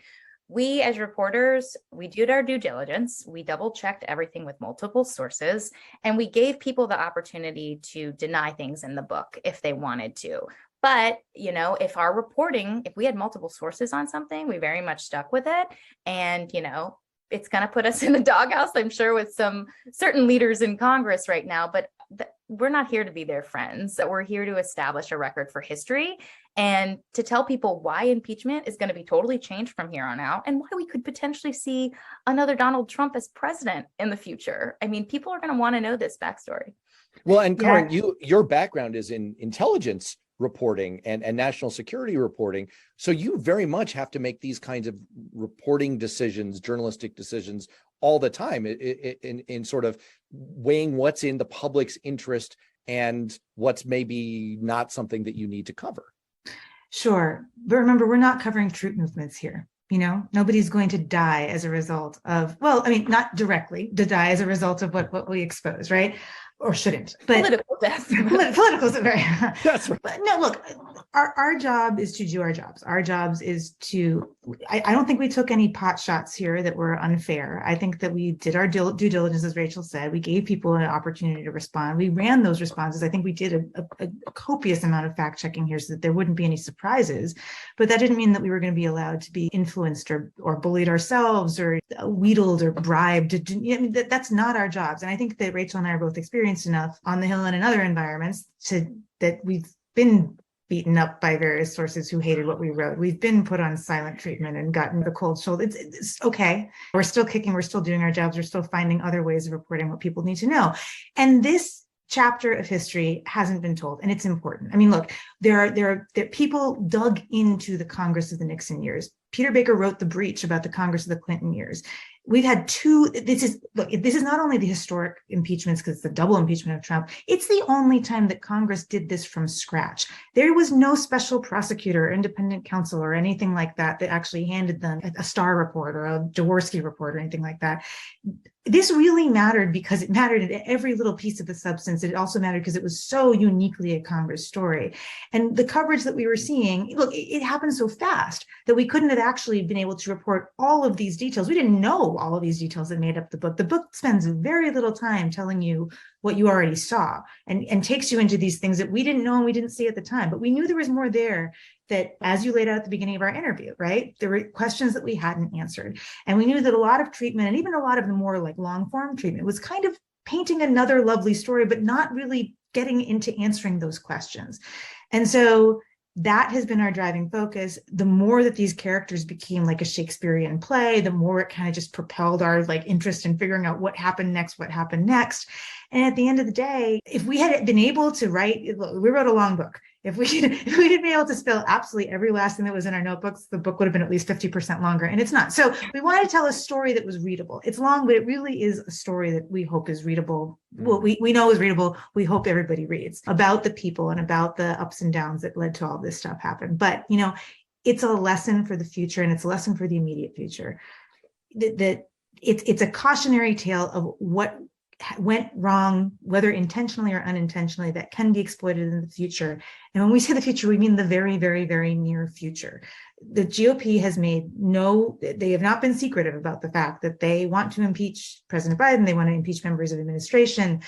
We, as reporters, we did our due diligence. We double-checked everything with multiple sources, and we gave people the opportunity to deny things in the book if they wanted to. But, if we had multiple sources on something, we very much stuck with it. And, it's going to put us in the doghouse, I'm sure, with some certain leaders in Congress right now. But we're not here to be their friends. We're here to establish a record for history and to tell people why impeachment is going to be totally changed from here on out, and why we could potentially see another Donald Trump as president in the future. I mean, people are going to want to know this backstory. Well, and Karoun, your background is in intelligence reporting and national security reporting. So you very much have to make these kinds of reporting decisions, journalistic decisions all the time in sort of weighing what's in the public's interest and what's maybe not something that you need to cover. Sure. But remember, we're not covering troop movements here. Nobody's going to die as a result of, not directly to die as a result of what we expose, right? Or shouldn't, but political death. Political is very. That's right. But no, look, our job is to do our jobs. Our jobs is to. I don't think we took any pot shots here that were unfair. I think that we did our due diligence, as Rachel said. We gave people an opportunity to respond. We ran those responses. I think we did a copious amount of fact checking here so that there wouldn't be any surprises. But that didn't mean that we were going to be allowed to be influenced or bullied ourselves or wheedled or bribed. That's not our jobs. And I think that Rachel and I are both experienced enough on the Hill and in other environments that we've been beaten up by various sources who hated what we wrote. We've been put on silent treatment and gotten the cold shoulder. It's okay. We're still kicking. We're still doing our jobs. We're still finding other ways of reporting what people need to know. And this chapter of history hasn't been told, and it's important. I mean, look, there are people dug into the Congress of the Nixon years. Peter Baker wrote The Breach about the Congress of the Clinton years. We've had this is not only the historic impeachments because it's the double impeachment of Trump. It's the only time that Congress did this from scratch. There was no special prosecutor, or independent counsel, or anything like that that actually handed them a Starr report or a Jaworski report or anything like that. This really mattered because it mattered in every little piece of the substance. It also mattered because it was so uniquely a Congress story. And the coverage that we were seeing, look, it happened so fast that we couldn't have actually been able to report all of these details. We didn't know all of these details that made up the book. The book spends very little time telling you what you already saw and takes you into these things that we didn't know and we didn't see at the time. But we knew there was more there that, as you laid out at the beginning of our interview, right? There were questions that we hadn't answered. And we knew that a lot of treatment, and even a lot of the more like long form treatment, was kind of painting another lovely story, but not really getting into answering those questions. And so that has been our driving focus. The more that these characters became like a Shakespearean play, the more it kind of just propelled our like interest in figuring out what happened next. And at the end of the day, if we had been able to we wrote a long book. If we had been able to spill absolutely every last thing that was in our notebooks, the book would have been at least 50% longer, and it's not. So we wanted to tell a story that was readable. It's long, but it really is a story that we hope is readable. Well, we know is readable. We hope everybody reads about the people and about the ups and downs that led to all this stuff happen. But, it's a lesson for the future, and it's a lesson for the immediate future. That it's a cautionary tale of what went wrong, whether intentionally or unintentionally, that can be exploited in the future. And when we say the future, we mean the very, very, very near future. The GOP has they have not been secretive about the fact that they want to impeach President Biden. They want to impeach members of administration.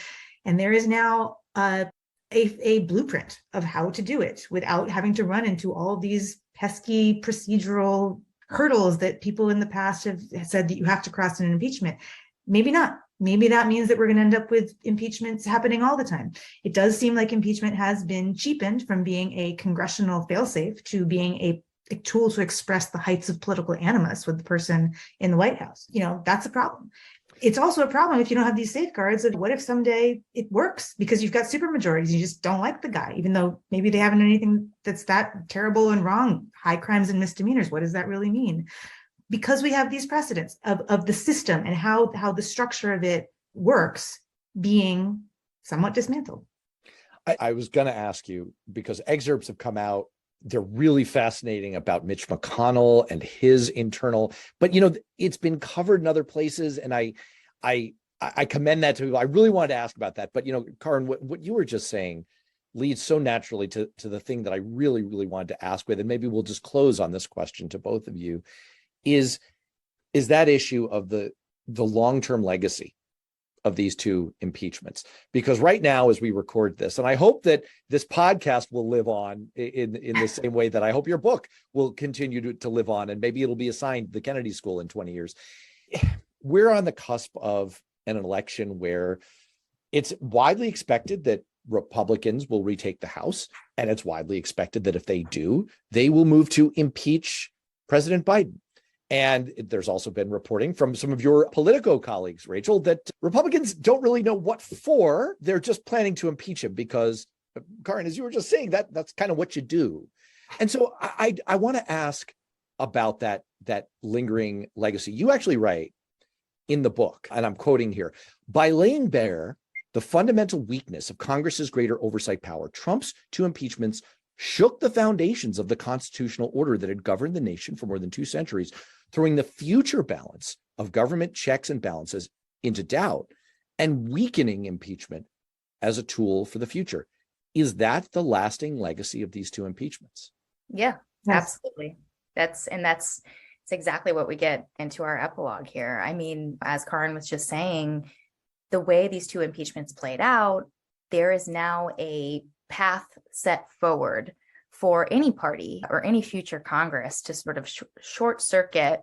And there is now a blueprint of how to do it without having to run into all these pesky procedural hurdles that people in the past have said that you have to cross in an impeachment. Maybe not. Maybe that means that we're going to end up with impeachments happening all the time. It does seem like impeachment has been cheapened from being a congressional failsafe to being a tool to express the heights of political animus with the person in the White House. That's a problem. It's also a problem if you don't have these safeguards of what if someday it works because you've got supermajorities, you just don't like the guy, even though maybe they haven't done anything that's that terrible and wrong, high crimes and misdemeanors. What does that really mean? Because we have these precedents of the system and how the structure of it works being somewhat dismantled. I was going to ask you, because excerpts have come out, they're really fascinating about Mitch McConnell and his internal, but it's been covered in other places, and I commend that to people. I really wanted to ask about that, but Karoun, what you were just saying leads so naturally to the thing that I really, really wanted to ask with, and maybe we'll just close on this question to both of you. Is that issue of the long-term legacy of these two impeachments? Because right now, as we record this, and I hope that this podcast will live on in the same way that I hope your book will continue to live on, and maybe it'll be assigned the Kennedy School in 20 years. We're on the cusp of an election where it's widely expected that Republicans will retake the House, and it's widely expected that if they do, they will move to impeach President Biden. And there's also been reporting from some of your Politico colleagues, Rachel, that Republicans don't really know what for. They're just planning to impeach him because, Karoun, as you were just saying, that's kind of what you do. And so I want to ask about that lingering legacy. You actually write in the book, and I'm quoting here, by laying bare the fundamental weakness of Congress's greater oversight power, Trump's two impeachments shook the foundations of the constitutional order that had governed the nation for more than 2 centuries, throwing the future balance of government checks and balances into doubt and weakening impeachment as a tool for the future. Is that the lasting legacy of these two impeachments? Yeah, Yes. absolutely. That's exactly what we get into our epilogue here. I mean, as Karoun was just saying, the way these two impeachments played out, there is now a path set forward for any party or any future Congress to sort of short circuit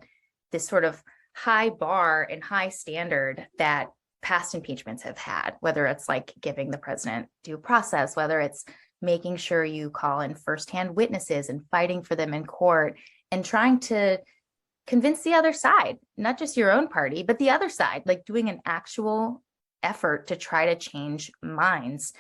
this sort of high bar and high standard that past impeachments have had, whether it's like giving the president due process, whether it's making sure you call in firsthand witnesses and fighting for them in court and trying to convince the other side, not just your own party, but the other side, like doing an actual effort to try to change minds.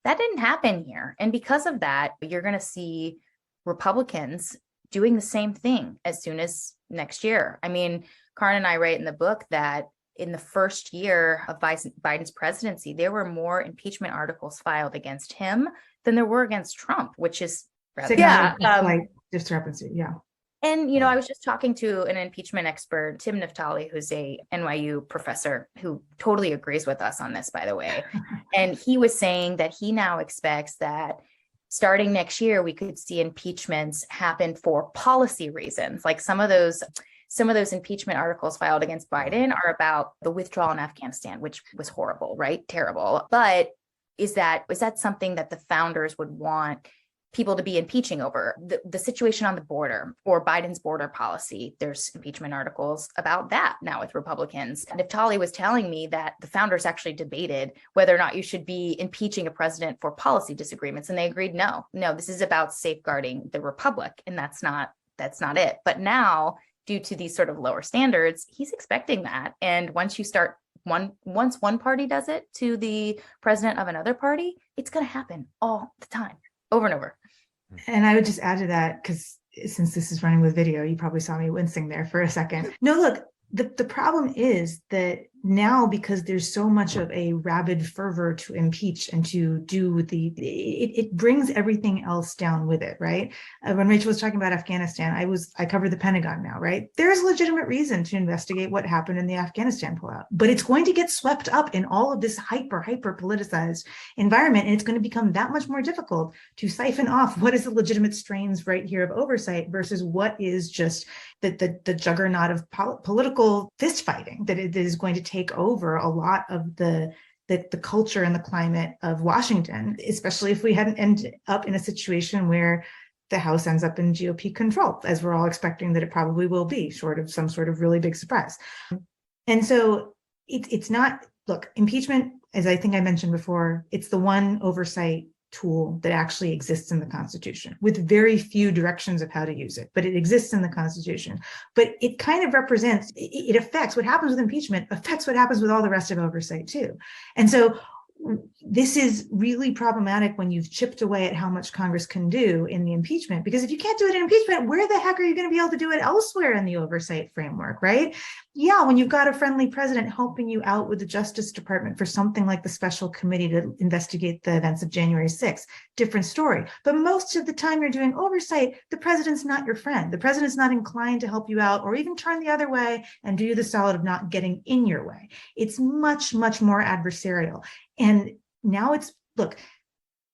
That didn't happen here. And because of that, you're going to see Republicans doing the same thing as soon as next year. I mean, Karoun and I write in the book that in the first year of Biden's presidency, there were more impeachment articles filed against him than there were against Trump, which is slight discrepancy. Yeah. And, I was just talking to an impeachment expert, Tim Naftali, who's a NYU professor who totally agrees with us on this, by the way. And he was saying that he now expects that starting next year, we could see impeachments happen for policy reasons. Like some of those impeachment articles filed against Biden are about the withdrawal in Afghanistan, which was horrible, right? Terrible. But is that something that the founders would want people to be impeaching over? The situation on the border or Biden's border policy, there's impeachment articles about that now with Republicans. Naftali was telling me that the founders actually debated whether or not you should be impeaching a president for policy disagreements. And they agreed, no, this is about safeguarding the republic. And that's not it. But now, due to these sort of lower standards, he's expecting that. And once one party does it to the president of another party, it's going to happen all the time, over and over. And I would just add to that, because since this is running with video, you probably saw me wincing there for a second. No, look, the problem is that now, because there's so much of a rabid fervor to impeach and to do with it brings everything else down with it, right? When Rachel was talking about Afghanistan, I covered the Pentagon now, right? There's legitimate reason to investigate what happened in the Afghanistan pullout, but it's going to get swept up in all of this hyper politicized environment. And it's going to become that much more difficult to siphon off what is the legitimate strains right here of oversight versus what is just the juggernaut of political fist fighting that it is going to take over a lot of the culture and the climate of Washington, especially if we hadn't ended up in a situation where the House ends up in GOP control, as we're all expecting that it probably will be, short of some sort of really big surprise. And so it's not, look, impeachment, as I think I mentioned before, it's the one oversight tool that actually exists in the Constitution, with very few directions of how to use it, but it exists in the Constitution. But it kind of represents, it affects what happens with impeachment, affects what happens with all the rest of oversight too. And so this is really problematic when you've chipped away at how much Congress can do in the impeachment, because if you can't do it in impeachment, where the heck are you going to be able to do it elsewhere in the oversight framework, right? Yeah, when you've got a friendly president helping you out with the Justice Department for something like the special committee to investigate the events of January 6th, different story. But most of the time you're doing oversight, the president's not your friend. The president's not inclined to help you out or even turn the other way and do you the solid of not getting in your way. It's much, much more adversarial. And now look,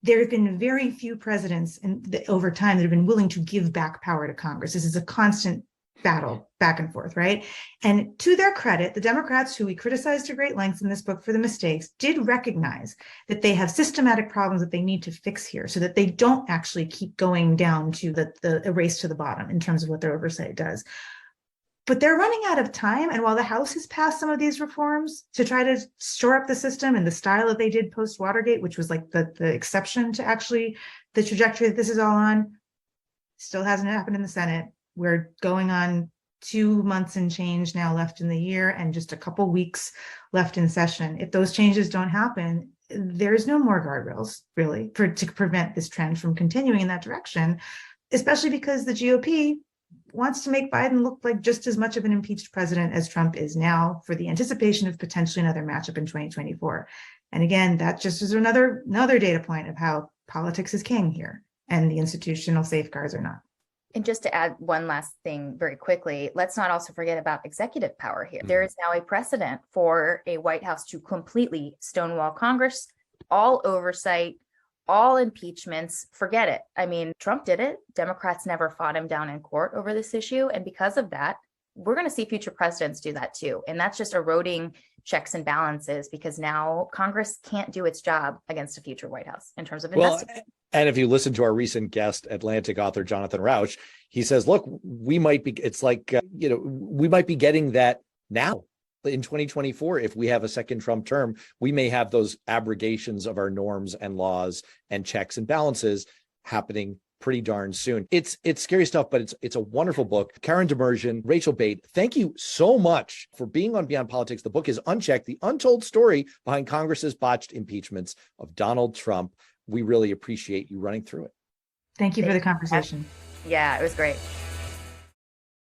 there have been very few presidents over time that have been willing to give back power to Congress. This is a constant battle back and forth, right? And to their credit, the Democrats, who we criticized to great lengths in this book for the mistakes, did recognize that they have systematic problems that they need to fix here so that they don't actually keep going down to the race to the bottom in terms of what their oversight does. But they're running out of time. And while the House has passed some of these reforms to try to shore up the system in the style that they did post-Watergate, which was like the exception to actually the trajectory that this is all on, still hasn't happened in the Senate. We're going on 2 months and change now left in the year and just a couple weeks left in session. If those changes don't happen, there's no more guardrails really to prevent this trend from continuing in that direction, especially because the GOP wants to make Biden look like just as much of an impeached president as Trump is now, for the anticipation of potentially another matchup in 2024. And again, that just is another data point of how politics is king here and the institutional safeguards are not. And just to add one last thing very quickly, let's not also forget about executive power here. There is now a precedent for a White House to completely stonewall Congress, all oversight, all impeachments, forget it. I mean, Trump did it. Democrats never fought him down in court over this issue. And because of that, we're going to see future presidents do that too. And that's just eroding checks and balances because now Congress can't do its job against a future White House in terms of investigating. And if you listen to our recent guest, Atlantic author Jonathan Rauch, he says, look, we might be, it's like, we might be getting that now. in 2024, if we have a second Trump term, we may have those abrogations of our norms and laws and checks and balances happening pretty darn soon. It's scary stuff, but it's a wonderful book. Karoun Demirjian, Rachael Bade, thank you so much for being on Beyond Politics. The book is Unchecked, the untold story behind Congress's botched impeachments of Donald Trump. We really appreciate you running through it. Thank you for the conversation. Yeah, it was great.